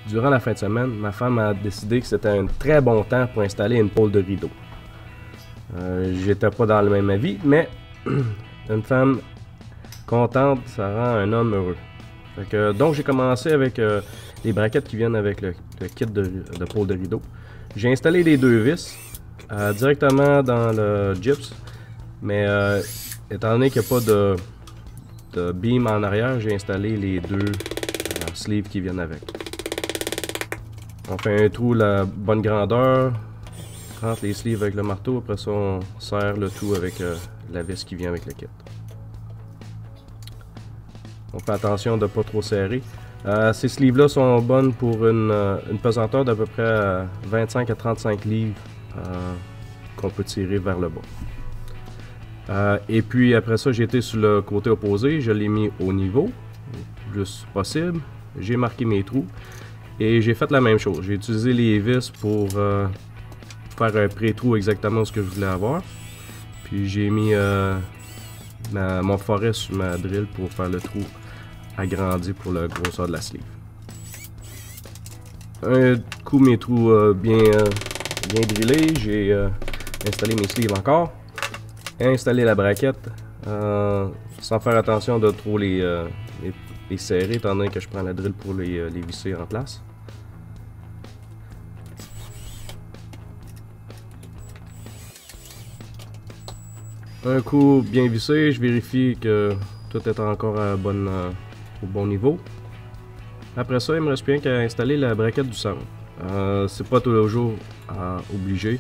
durant la fin de semaine, ma femme a décidé que c'était un très bon temps pour installer une pôle de rideau. J'étais pas dans le même avis, mais une femme contente, ça rend un homme heureux. Donc j'ai commencé avec les braquettes qui viennent avec le kit de pôle de rideau. J'ai installé les deux vis directement dans le gyps, mais étant donné qu'il n'y a pas de beam en arrière, j'ai installé les deux sleeves qui viennent avec. On fait un trou la bonne grandeur, rentre les sleeves avec le marteau, après ça on serre le tout avec la vis qui vient avec le kit. On fait attention de ne pas trop serrer. Ces sleeves-là sont bonnes pour une pesanteur d'à peu près 25 à 35 livres qu'on peut tirer vers le bas. Et puis après ça, j'ai été sur le côté opposé, je l'ai mis au niveau, le plus possible. J'ai marqué mes trous et j'ai fait la même chose. J'ai utilisé les vis pour faire un pré-trou exactement ce que je voulais avoir. Puis j'ai mis mon forêt sur ma drill pour faire le trou agrandi pour la grosseur de la sleeve. Un coup mes trous bien drillés, j'ai installé mes sleeves encore et installé la braquette sans faire attention de trop les serrer étant donné que je prends la drill pour les visser en place. Un coup bien vissé, je vérifie que tout est encore au bon niveau. Après ça, il me reste plus qu'à installer la braquette du centre. C'est pas toujours obligé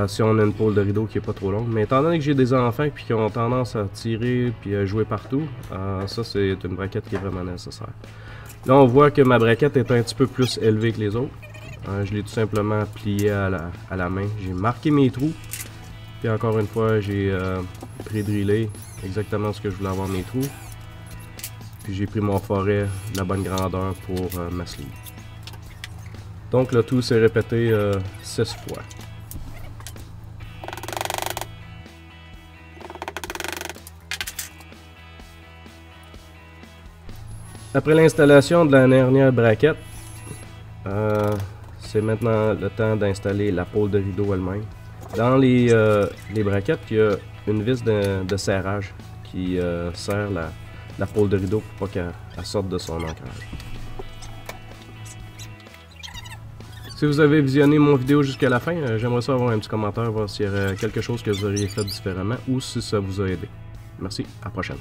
si on a une pôle de rideau qui est pas trop longue. Mais étant donné que j'ai des enfants qui ont tendance à tirer puis à jouer partout, ça c'est une braquette qui est vraiment nécessaire. Là on voit que ma braquette est un petit peu plus élevée que les autres. Je l'ai tout simplement pliée à la main. J'ai marqué mes trous. Puis encore une fois, j'ai pré-drillé exactement ce que je voulais avoir mes trous. Puis j'ai pris mon forêt de la bonne grandeur pour ma sleeve. Donc le tout s'est répété 6 fois. Après l'installation de la dernière braquette, c'est maintenant le temps d'installer la pôle de rideau elle-même. Dans les braquettes, il y a une vis de serrage qui serre la pôle de rideau pour pas qu'elle sorte de son ancrage. Si vous avez visionné mon vidéo jusqu'à la fin, j'aimerais ça avoir un petit commentaire, voir s'il y aurait quelque chose que vous auriez fait différemment ou si ça vous a aidé. Merci, à la prochaine.